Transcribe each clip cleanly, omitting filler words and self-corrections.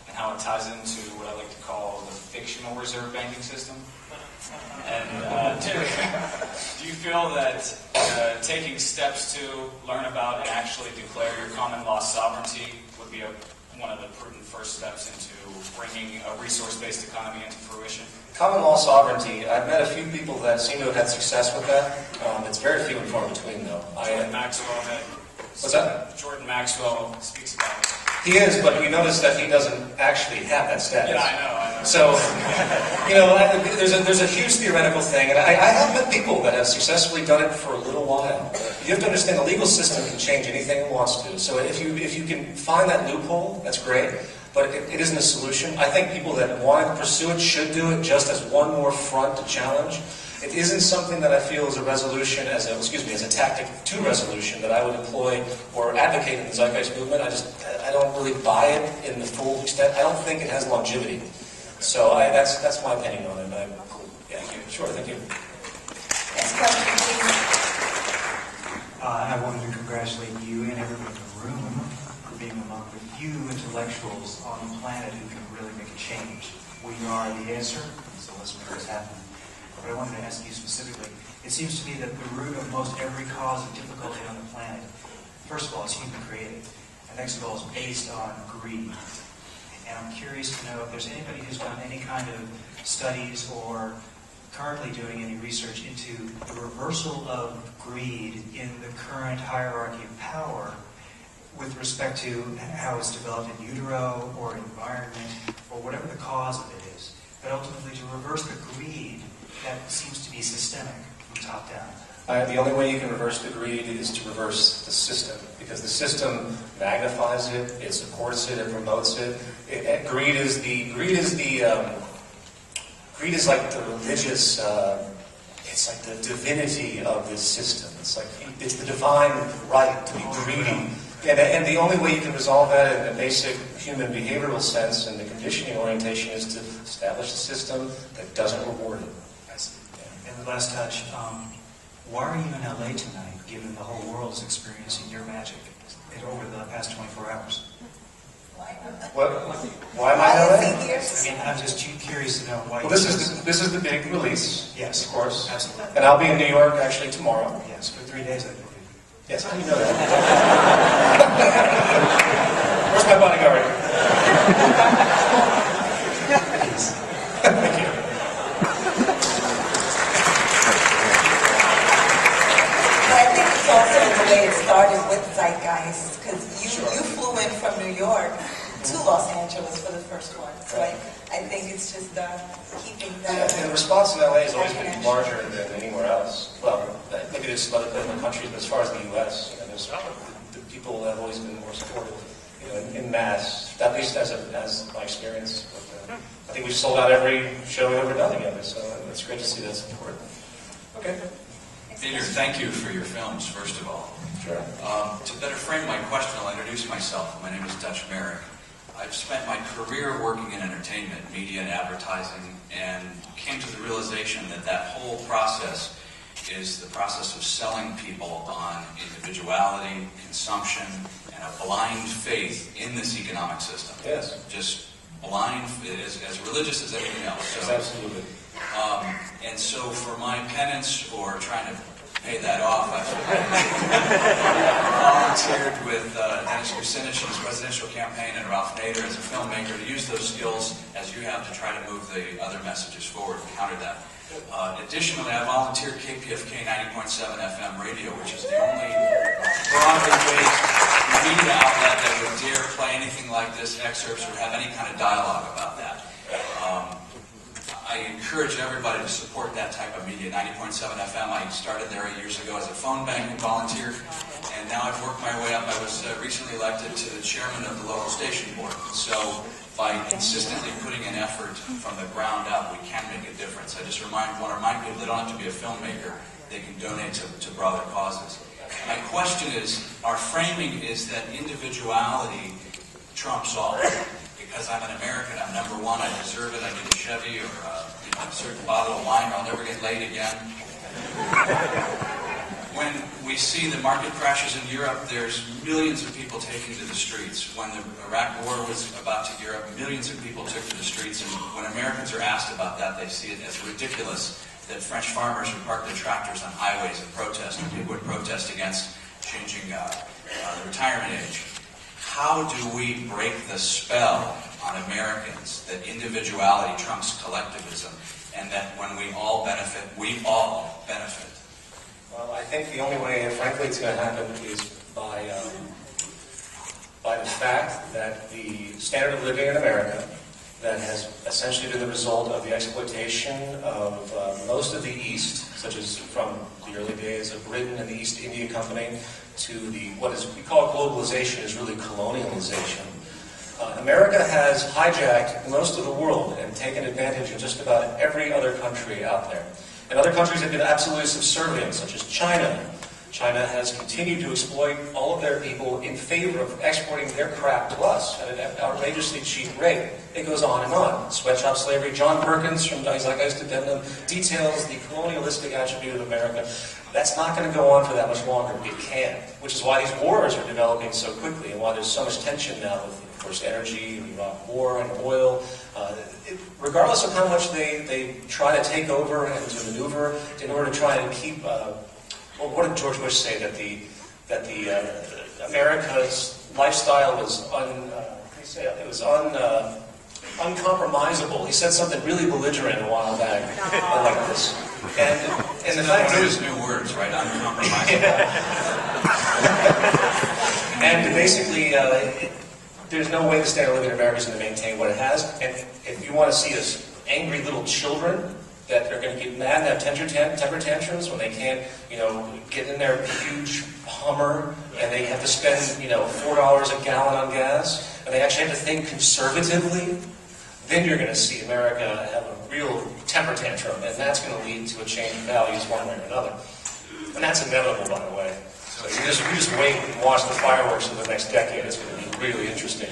and how it ties into what I like to call the fictional reserve banking system. And do you feel that taking steps to learn about and actually declare your common law sovereignty would be one of the prudent first steps into bringing a resource-based economy into fruition? Common law sovereignty, I've met a few people that seem to have had success with that. It's very few and far between, though. Jordan Maxwell What's that? Jordan Maxwell speaks about it. He is, but you notice that he doesn't actually have that status. Yeah, I know. So, there's a huge theoretical thing, and I have met people that have successfully done it for a little while. You have to understand the legal system can change anything it wants to. So if you can find that loophole, that's great, but it isn't a solution. I think people that want to pursue it should do it just as one more front to challenge. It isn't something that I feel is a resolution, as a tactic to resolution that I would employ or advocate in the Zeitgeist movement. I don't really buy it in the full extent. I don't think it has longevity. So that's my opinion on it. Sure, thank you. Next question, please. I wanted to congratulate you and everyone in the room for being among the few intellectuals on the planet who can really make a change. We are the answer, so let's make this happen. But I wanted to ask you specifically, it seems to me that the root of most every cause of difficulty on the planet, first of all, is human created, and next of all, is based on greed. And I'm curious to know if there's anybody who's done any kind of studies or currently doing any research into the reversal of greed in the current hierarchy of power with respect to how it's developed in utero or environment or whatever the cause of it is, but ultimately to reverse the greed that seems to be systemic from top down. The only way you can reverse the greed is to reverse the system, because the system magnifies it, it supports it, it promotes it. Greed is like the religious. It's like the divinity of this system. It's the divine right to be greedy, and the only way you can resolve that in a basic human behavioral sense and the conditioning orientation is to establish a system that doesn't reward it. And the last touch, why are you in LA tonight, given the whole world is experiencing your magic over the past 24 hours? Why am I in LA? I mean, I'm just curious to know why. Well, this is the big release. Yes, of course. Absolutely. And I'll be in New York actually tomorrow. Yes, for 3 days I believe. Yes, how do you know that? Where's my bodyguard? Thank you. I think it's also the way it started with Zeitgeist, because you flew in from New York to Los Angeles for the first one. So I think it's just keeping that. Yeah, and the response in LA has always been larger than anywhere else. Well, maybe there's some other countries, but as far as the U.S., the people have always been more supportive, in mass. At least as my experience. But, I think we've sold out every show we've ever done together, so it's great to see that support. Okay. Peter, thank you for your films, first of all. Sure. To better frame my question, I'll introduce myself. My name is Dutch Merrick. I've spent my career working in entertainment, media, and advertising, and came to the realization that whole process is the process of selling people on individuality, consumption, and a blind faith in this economic system. Yes. Just blind, as religious as anything else. So, absolutely. And so for my penance, or trying to pay that off, I volunteered with Dennis Kucinich's presidential campaign and Ralph Nader as a filmmaker to use those skills, as you have, to try to move the other messages forward and counter that. Additionally, I volunteered Pt.4of4 90.7 FM radio, which is the only broadly based media outlet that would dare play anything like this, excerpts, or have any kind of dialogue about that. I encourage everybody to support that type of media. 90.7 FM, I started there 8 years ago as a phone banking volunteer, and now I've worked my way up. I was recently elected to the chairman of the local station board. So by consistently putting an effort from the ground up, we can make a difference. I just want to remind people they don't have to be a filmmaker. They can donate to broader causes. My question is, our framing is that individuality trumps all. Because I'm an American, I'm number one, I deserve it, I need a Chevy or a certain bottle of wine, or I'll never get laid again. When we see the market crashes in Europe, there's millions of people taking to the streets. When the Iraq War was about to gear up, millions of people took to the streets, and when Americans are asked about that, they see it as ridiculous that French farmers would park their tractors on highways and protest, and people would protest against changing the retirement age. How do we break the spell on Americans that individuality trumps collectivism, and that when we all benefit, we all benefit? Well, I think the only way, frankly, it's going to happen is by the fact that the standard of living in America, that has essentially been the result of the exploitation of most of the East, such as from the early days of Britain and the East India Company to what we call globalization is really colonialization. America has hijacked most of the world and taken advantage of just about every other country out there. And other countries have been absolutely subservient, such as China. China has continued to exploit all of their people in favor of exporting their crap to us at an outrageously cheap rate. It goes on and on. Sweatshop slavery. John Perkins from Zeitgeist details the colonialistic attribute of America. That's not going to go on for that much longer. It can't. Which is why these wars are developing so quickly and why there's so much tension now with, of course, energy, the Iraq War, and oil. Regardless of how much they try to take over and to maneuver in order to try and keep... well, what did George Bush say? That America's lifestyle was uncompromisable. He said something really belligerent a while back, like this. And the fact one of is, his new words, right? Uncompromisable. and basically, there's no way the standard of living in America is going to maintain what it has. And if you want to see us angry little children that are going to get mad and have temper tantrums when they can't, get in their huge Hummer and they have to spend, $4 a gallon on gas, and they actually have to think conservatively, then you're going to see America have a real temper tantrum, and that's going to lead to a change in values one way or another. And that's inevitable, by the way. So you just wait and watch the fireworks in the next decade. It's going to be really interesting.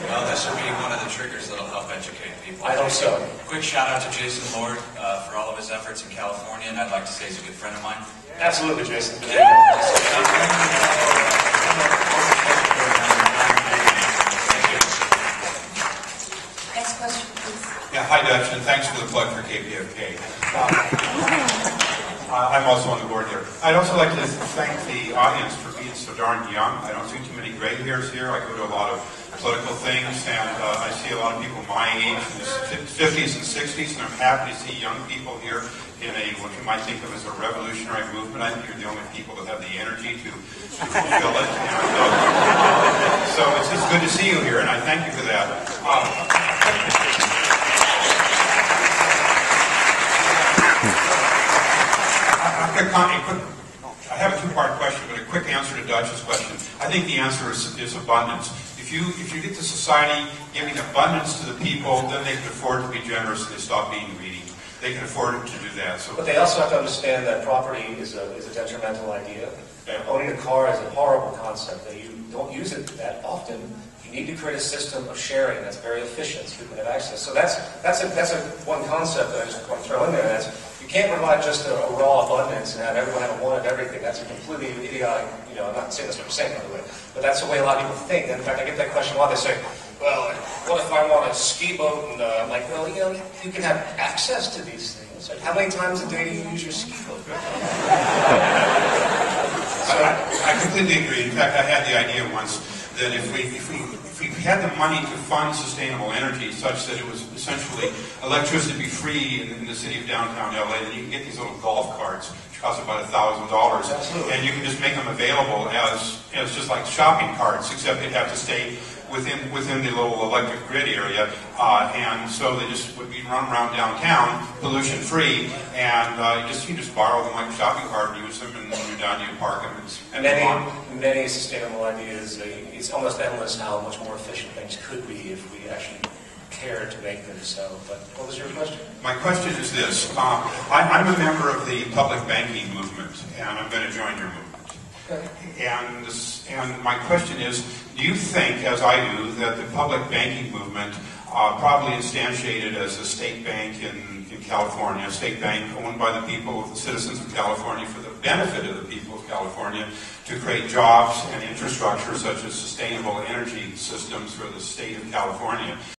Well, this will be one of the triggers that'll help educate people. I hope so. Quick shout out to Jason Lord for all of his efforts in California, and I'd like to say he's a good friend of mine. Absolutely, Jason. Thank you. Next question, please. Yeah, hi Dutch, and thanks for the plug for KPFK. I'm also on the board here. I'd also like to thank the audience for being so darn young. I don't see too many gray hairs here. I go to a lot of political things, and I see a lot of people my age, in the 50s and 60s, and I'm happy to see young people here in what you might think of as a revolutionary movement. I think you're the only people that have the energy to fulfill it. And, so it's good to see you here, and I thank you for that. I have a two-part question, but a quick answer to Dutch's question. I think the answer is abundance. If you get the society giving abundance to the people, then they can afford to be generous and they stop being greedy. They can afford to do that. So, but they also have to understand that property is a detrimental idea. Owning a car is a horrible concept. That you don't use it that often. You need to create a system of sharing that's very efficient so people have access. So that's one concept that I just want to throw in there. That's, you can't provide just a raw abundance and have everyone have a one of everything. That's a completely idiotic, I'm not saying that's what you're saying, by the way, but that's the way a lot of people think. In fact, I get that question a lot. They say, well, what if I want a ski boat? And I'm like, well, you can have access to these things. Like, how many times a day do you use your ski boat? I completely agree. In fact, I had the idea once that if we had the money to fund sustainable energy such that it was essentially electricity be free in the city of downtown LA, then you can get these little golf carts which cost about $1,000, and you can just make them available as just like shopping carts, except they'd have to stay within the little electric grid area, and so they just would be run around downtown, pollution free, and you just borrow them like a shopping cart and use them, and when you're done, you park them and many sustainable ideas. It's almost endless how much more efficient things could be if we actually cared to make them so. But what was your question? My question is this: I'm a member of the public banking movement, and I'm going to join your movement. Okay. And my question is, do you think, as I do, that the public banking movement, probably instantiated as a state bank in California, a state bank owned by the people, the citizens of California, for the benefit of the people, California to create jobs and infrastructure such as sustainable energy systems for the state of California.